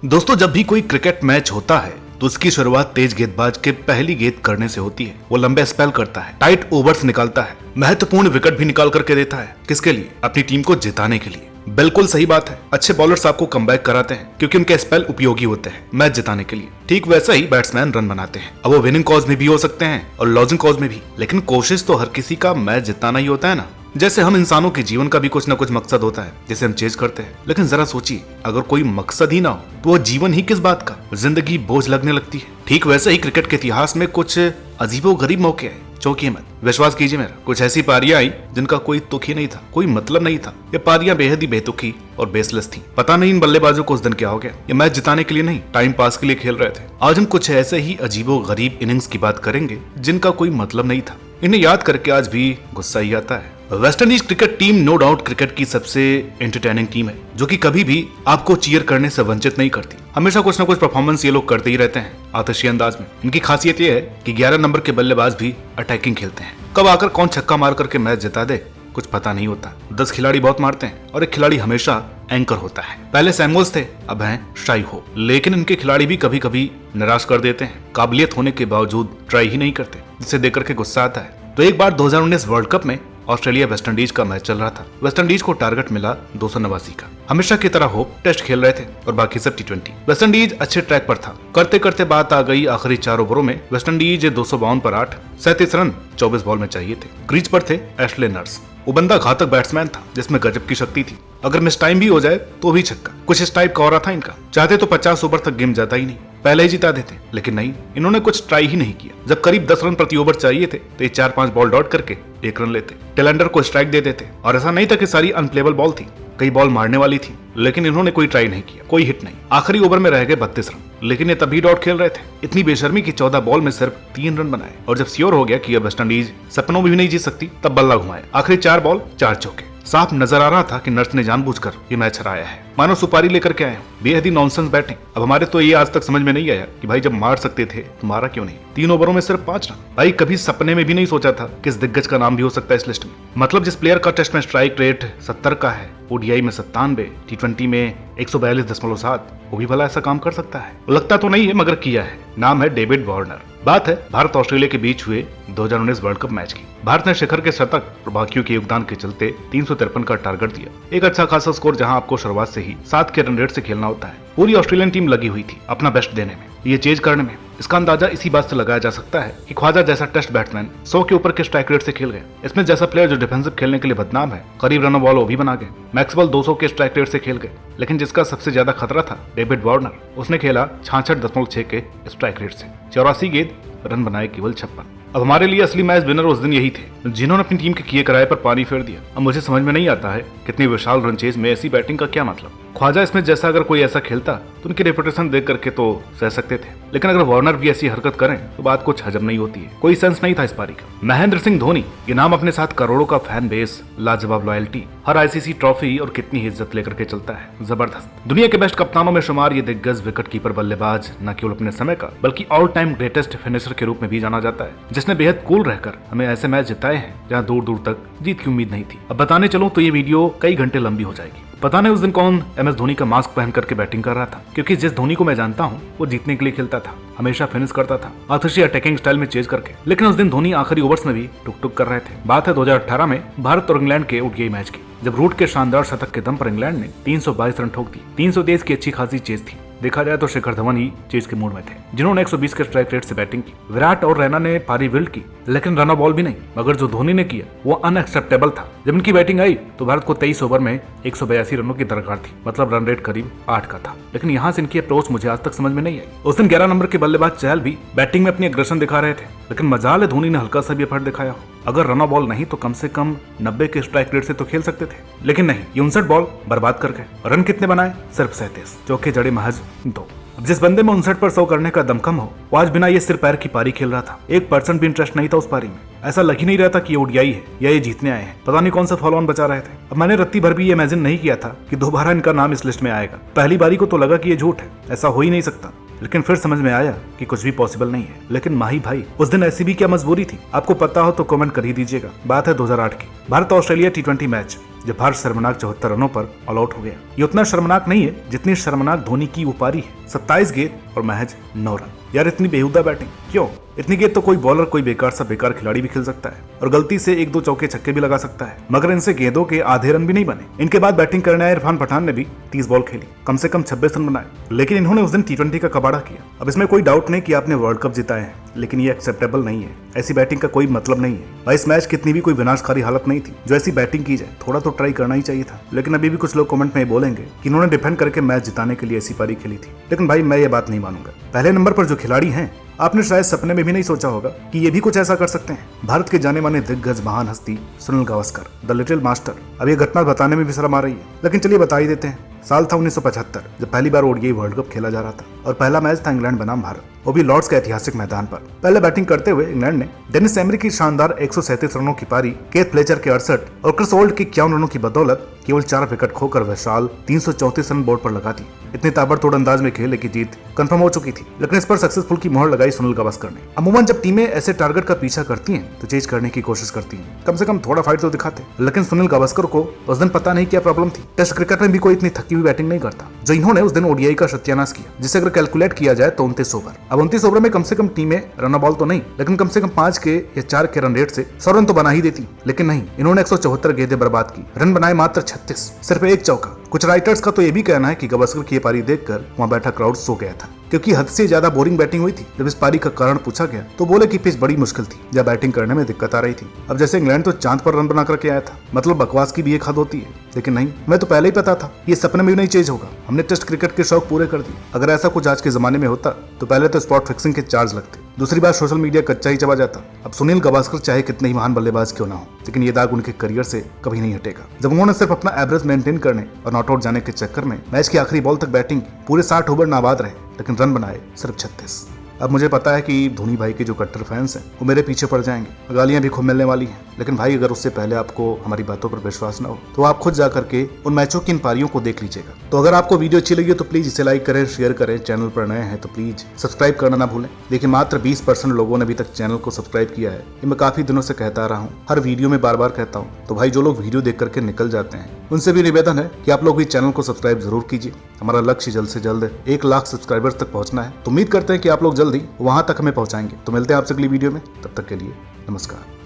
दोस्तों, जब भी कोई क्रिकेट मैच होता है तो उसकी शुरुआत तेज गेंदबाज के पहली गेंद करने से होती है। वो लंबे स्पेल करता है, टाइट ओवर्स निकालता है, महत्वपूर्ण विकेट भी निकाल करके देता है। किसके लिए? अपनी टीम को जिताने के लिए। बिल्कुल सही बात है। अच्छे बॉलर्स आपको कमबैक कराते हैं क्योंकि उनके स्पेल उपयोगी होते हैं मैच जिताने के लिए। ठीक वैसा ही बैट्समैन रन बनाते हैं। अब वो विनिंग कॉज में भी हो सकते हैं और लॉजिंग कॉज में भी, लेकिन कोशिश तो हर किसी का मैच जिताना ही होता है ना। जैसे हम इंसानों के जीवन का भी कुछ ना कुछ मकसद होता है जिसे हम चेज करते हैं, लेकिन जरा सोचिए, अगर कोई मकसद ही ना हो तो वो जीवन ही किस बात का? जिंदगी बोझ लगने लगती है। ठीक वैसे ही क्रिकेट के इतिहास में कुछ अजीबोगरीब मौके आए। चौंकिए मत, विश्वास कीजिए मेरा। कुछ ऐसी पारियां आई जिनका कोई तुक ही नहीं था, कोई मतलब नहीं था। ये पारियां बेहद ही बेतुकी और बेसलेस थी। पता नहीं इन बल्लेबाजों को उस दिन क्या हो गया। ये मैच जिताने के लिए नहीं, टाइम पास के लिए खेल रहे थे। आज हम कुछ ऐसे ही अजीबोगरीब इनिंग्स की बात करेंगे जिनका कोई मतलब नहीं था। इन्हें याद करके आज भी गुस्सा ही आता है। West Indies cricket team no doubt cricket की सबसे एंटरटेनिंग टीम है, जो कि कभी भी आपको चीयर करने से वंचित नहीं करती। हमेशा कुछ ना कुछ परफॉर्मेंस ये लोग करते ही रहते हैं आतिशी अंदाज में। इनकी खासियत ये है कि 11 नंबर के बल्लेबाज भी अटैकिंग खेलते हैं। कब आकर कौन छक्का मार करके मैच जिता दे कुछ पता नहीं होता। 10 खिलाड़ी बहुत मारते हैं और एक खिलाड़ी हमेशा एंकर होता है। पहले सैमुअल्स थे, अब हैं शाई हो, लेकिन इनके खिलाड़ी भी कभी कभी निराश कर देते हैं। काबिलियत होने के बावजूद ट्राई ही नहीं करते, जिसे देख करके गुस्सा आता है। तो एक बार 2019 वर्ल्ड कप में ऑस्ट्रेलिया वेस्ट इंडीज का मैच चल रहा था। वेस्ट इंडीज को टारगेट मिला 289 का। हमेशा की तरह होप टेस्ट खेल रहे थे और बाकी सब T20। वेस्ट इंडीज अच्छे ट्रैक पर था। करते करते बात आ गई आखिरी 4 ओवरों में। वेस्ट इंडीज 252 पर 8, 37 रन 24 बॉल में चाहिए थे। क्रीज पर थे एशले नर्स। वो बंदा घातक बैट्समैन था जिसमें गजब की शक्ति थी। अगर मिस टाइम भी हो जाए तो भी छक्का। कुछ इस टाइप का हो रहा था इनका। चाहते तो 50 ओवर तक गेम जाता ही नहीं, पहले ही जिता देते, लेकिन नहीं, इन्होंने कुछ ट्राई ही नहीं किया। जब करीब 10 रन प्रति ओवर चाहिए थे तो ये 4-5 बॉल डॉट करके 1 रन लेते, टेलेंडर को स्ट्राइक दे देते। और ऐसा नहीं था कि सारी अनप्लेबल बॉल थी, कई बॉल मारने वाली थी, लेकिन इन्होंने कोई ट्राई नहीं किया, कोई हिट नहीं। आखिरी ओवर में रह गए 32 रन, लेकिन ये तभी डॉट खेल रहे थे। इतनी बेशर्मी की 14 बॉल में सिर्फ 3 रन बनाए। और जब श्योर हो गया कि अब वेस्ट इंडीज सपनों में भी नहीं जीत सकती, तब बल्ला घुमाए। आखिरी 4 बॉल 4 चौके। साफ नजर आ रहा था कि नर्स ने जानबूझकर ये मैच हराया है, मानो सुपारी लेकर के आए हो। बेहद ही नॉनसेंस बैटिंग। अब हमारे तो ये आज तक समझ में नहीं आया कि भाई जब मार सकते थे तो मारा क्यों नहीं। 3 ओवरों में सिर्फ 5 रन। भाई कभी सपने में भी नहीं सोचा था कि इस दिग्गज का नाम भी हो सकता है इस लिस्ट में। मतलब जिस प्लेयर का टेस्ट में स्ट्राइक रेट 70 का है, ODI में 97, T20 में 142.7, वो भी भला ऐसा काम कर सकता है? लगता तो नहीं है, मगर किया है। नाम है डेविड वार्नर। बात है भारत ऑस्ट्रेलिया के बीच हुए 2019 वर्ल्ड कप मैच की। भारत ने शिखर के शतक और बाकियों के योगदान के चलते 353 का टारगेट दिया। एक अच्छा खासा स्कोर, जहां आपको शुरुआत से ही 7 के रन रेट से खेलना होता है। पूरी ऑस्ट्रेलियन टीम लगी हुई थी अपना बेस्ट देने में, ये चेज करने में। इसका अंदाजा इसी बात से लगाया जा सकता है कि ख्वाजा जैसा टेस्ट बैट्समैन 100 के ऊपर के स्ट्राइक रेट से खेल गए। इसमें जैसा प्लेयर जो डिफेंसिव खेलने के लिए बदनाम है, करीब रनों बॉल वो भी बना गए। मैक्सवेल 200 के स्ट्राइक रेट से खेल गए, लेकिन जिसका सबसे ज्यादा खतरा था डेविड वार्नर, उसने खेला 66.6 के स्ट्राइक रेट से। 84 गेंद, रन बनाए केवल 56। अब हमारे लिए असली मैच विनर उस दिन यही थे जिन्होंने अपनी टीम के किए कराए पर पानी फेर दिया। अब मुझे समझ में नहीं आता है कितनी विशाल रन चेज में ऐसी बैटिंग का क्या मतलब। ख्वाजा स्मिथ जैसा अगर कोई ऐसा खेलता तो उनकी रेपुटेशन देख करके तो सह सकते थे, लेकिन अगर वार्नर भी ऐसी हरकत करें तो बात कुछ हजम नहीं होती है। कोई सेंस नहीं था इस पारी का। महेंद्र सिंह धोनी, ये नाम अपने साथ करोड़ों का फैन बेस, लाजवाब लॉयल्टी, हर ICC ट्रॉफी और कितनी इज्जत लेकर के चलता है। जबरदस्त। दुनिया के बेस्ट कप्तानों में शुमार ये दिग्गज विकेट कीपर बल्लेबाज न केवल अपने समय का बल्कि ऑल टाइम ग्रेटेस्ट फिनिशर के रूप में भी जाना जाता है, जिसने बेहद कूल रहकर हमें ऐसे मैच जिताए हैं जहां दूर दूर तक जीत की उम्मीद नहीं थी। अब बताने चलूं तो ये वीडियो कई घंटे लंबी हो जाएगी। पता नहीं उस दिन कौन MS धोनी का मास्क पहन करके बैटिंग कर रहा था, क्योंकि जिस धोनी को मैं जानता हूँ वो जीतने के लिए खेलता था, हमेशा फिनिश करता था आतिशी अटैकिंग स्टाइल में चेज करके। लेकिन उस दिन धोनी आखिरी ओवर्स में भी टुक टुक कर रहे थे। बात है 2018 में भारत और इंग्लैंड के ODI मैच की, जब रूट के शानदार शतक के दम पर इंग्लैंड ने 322 रन ठोक दिए। 323 की अच्छी खासी चेज थी। देखा जाए तो शिखर धवन ही चेज के मूड में थे, जिन्होंने 120 के स्ट्राइक रेट से बैटिंग की। विराट और रैना ने पारी बिल्ड की, लेकिन रन बॉल भी नहीं। मगर जो धोनी ने किया वो अनएक्सेप्टेबल था। जब इनकी बैटिंग आई तो भारत को 23 ओवर में 182 रनों की दरकार थी, मतलब रन रेट करीब 8 का था। लेकिन यहाँ से इनकी अप्रोच मुझे आज तक समझ में नहीं आई। उस दिन 11 नंबर के बल्लेबाज चहल भी बैटिंग में अपनी अग्रेशन दिखा रहे थे, लेकिन मजाल है धोनी ने हल्का सा भी एफर्ट दिखाया हो। अगर रन बॉल नहीं तो कम से कम 90 के स्ट्राइक रेट से तो खेल सकते थे, लेकिन नहीं, ये 59 बॉल बर्बाद करके रन कितने बनाए? सिर्फ 37, चौके जड़े महज 2। अब जिस बंदे में 59 पर 100 करने का दमखम हो, वो आज बिना ये सिर पैर की पारी खेल रहा था। 1% भी इंटरेस्ट नहीं था उस पारी में। ऐसा लग ही नहीं रहा था कि ODI है या ये जीतने आए हैं। पता नहीं कौन सा फॉलो ऑन बचा रहे थे। अब मैंने रत्ती भर भी ये इमेजिन नहीं किया था कि दोबारा इनका नाम इस लिस्ट में आएगा। पहली बारी को तो लगा कि ये झूठ है, ऐसा हो ही नहीं सकता। लेकिन फिर समझ में आया कि कुछ भी पॉसिबल नहीं है। लेकिन माही भाई, उस दिन ऐसी भी क्या मजबूरी थी? आपको पता हो तो कमेंट कर ही दीजिएगा। बात है 2008 की, भारत ऑस्ट्रेलिया T20 मैच, जब भारत शर्मनाक 74 रनों पर ऑल आउट हो गया। ये उतना शर्मनाक नहीं है जितनी शर्मनाक धोनी की वो पारी है, 27 गेंद और महज 9 रन। यार इतनी बेहुदा बैटिंग क्यों? इतनी गेंद तो कोई बॉलर, कोई बेकार खिलाड़ी भी खेल सकता है और गलती से 1-2 चौके छक्के भी लगा सकता है, मगर इनसे गेंदों के आधे रन भी नहीं बने। इनके बाद बैटिंग करने आए इरफान पठान ने भी 30 बॉल खेली, कम से कम 26 रन बनाए, लेकिन इन्होंने उस दिन T20 का कबाड़ा किया। अब इसमें कोई डाउट नहीं कि आपने वर्ल्ड कप जिताए हैं, लेकिन ये एक्सेप्टेबल नहीं है। ऐसी बैटिंग का कोई मतलब नहीं है भाई। इस मैच कितनी भी कोई विनाशकारी हालत नहीं थी जो ऐसी बैटिंग की जाए, थोड़ा तो ट्राई करना ही चाहिए था। लेकिन अभी भी कुछ लोग कमेंट में बोलेंगे कि इन्होंने डिफेंड करके मैच जिताने के लिए ऐसी पारी खेली थी, लेकिन भाई मैं ये बात नहीं मानूंगा। पहले नंबर पर जो खिलाड़ी हैं, आपने शायद सपने में भी नहीं सोचा होगा कि ये भी कुछ ऐसा कर सकते हैं। भारत के जाने माने दिग्गज महान हस्ती Sunil Gavaskar, the little master. अब ये घटना बताने में भी शर्म आ रही है, लेकिन चलिए बता ही देते हैं। साल था 1975, जब पहली बार ODI वर्ल्ड कप खेला जा रहा था और पहला मैच था इंग्लैंड बनाम भारत, वो भी लॉर्ड्स के ऐतिहासिक मैदान पर। पहले बैटिंग करते हुए इंग्लैंड ने डेनिस एमरी की शानदार 137 रनों की पारी, केथ फ्लेचर के 68 और क्रिस ओल्ड की 51 रनों की बदौलत केवल 4 विकेट खोकर विशाल 334 रन बोर्ड पर लगा दी। इतने ताबड़तोड़ अंदाज में खेले की जीत कंफर्म हो चुकी थी, लेकिन इस पर सक्सेसफुल की मोहर लगाई सुनील गावस्कर ने। अमूमन जब टीमें ऐसे टारगेट का पीछा करती हैं तो चेज करने की कोशिश करती हैं, कम से कम थोड़ा फाइट तो दिखाते। लेकिन सुनील गावस्कर को उस दिन पता नहीं क्या प्रॉब्लम थी। टेस्ट क्रिकेट में भी कोई इतनी थकी हुई बैटिंग नहीं करता जो इन्होंने उस दिन ODI का सत्यानाश किया, जिसे अगर कैलकुलेट किया जाए तो 29 ओवर। अब 29 ओवर में कम से कम टीमें रन बॉल तो नहीं, लेकिन कम से कम 5 के या 4 के रन रेट से 100 रन तो बना ही देती, लेकिन नहीं, इन्होंने 174 गेंदें बर्बाद की, रन बनाए मात्र 36, सिर्फ 1 चौका। कुछ राइटर्स का तो ये भी कहना है कि गावस्कर की ये पारी देखकर वहां बैठा क्राउड सो गया था, क्योंकि हद से ज्यादा बोरिंग बैटिंग हुई थी। जब इस पारी का कारण पूछा गया तो बोले कि पिच बड़ी मुश्किल थी या बैटिंग करने में दिक्कत आ रही थी। अब जैसे इंग्लैंड तो चांद पर रन बना करके आया था, मतलब बकवास की भी एक हद होती है। लेकिन नहीं, मैं तो पहले ही पता था ये सपने में भी नहीं चेंज होगा। हमने टेस्ट क्रिकेट के शौक पूरे कर दिए। अगर ऐसा कुछ आज के जमाने में होता तो पहले तो स्पॉट फिक्सिंग के चार्ज लगते, दूसरी बात सोशल मीडिया कच्चा ही चबा जाता। अब सुनील गावस्कर चाहे कितने ही महान बल्लेबाज क्यों ना हो, लेकिन ये दाग उनके करियर से कभी नहीं हटेगा। जब उन्होंने सिर्फ अपना एवरेज मेंटेन करने और नॉट आउट जाने के चक्कर में मैच की आखिरी बॉल तक बैटिंग की, पूरे 60 ओवर नाबाद रहे, लेकिन रन बनाए सिर्फ 36। अब मुझे पता है कि धोनी भाई के जो कट्टर फैंस हैं वो मेरे पीछे पड़ जाएंगे, गालियां भी खूब मिलने वाली हैं, लेकिन भाई अगर उससे पहले आपको हमारी बातों पर विश्वास ना हो तो आप खुद जा करके उन मैचों की इन पारियों को देख लीजिएगा। तो अगर आपको वीडियो अच्छी लगी हो तो प्लीज इसे लाइक करें, शेयर करें, चैनल पर नए हैं तो प्लीज सब्सक्राइब करना ना भूलें। देखिए मात्र 20% लोगों ने अभी तक चैनल को सब्सक्राइब किया है, ये मैं काफी दिनों से कहता आ रहा हूँ, हर वीडियो में बार बार कहता हूँ। तो भाई जो लोग वीडियो देख करके निकल जाते हैं उनसे भी निवेदन है कि आप लोग भी चैनल को सब्सक्राइब जरूर कीजिए। हमारा लक्ष्य जल्द से जल्द 1 लाख सब्सक्राइबर्स तक पहुंचना है, तो उम्मीद करते हैं कि आप लोग जल्दी वहां तक हमें पहुंचाएंगे। तो मिलते हैं आपसे अगली वीडियो में, तब तक के लिए नमस्कार।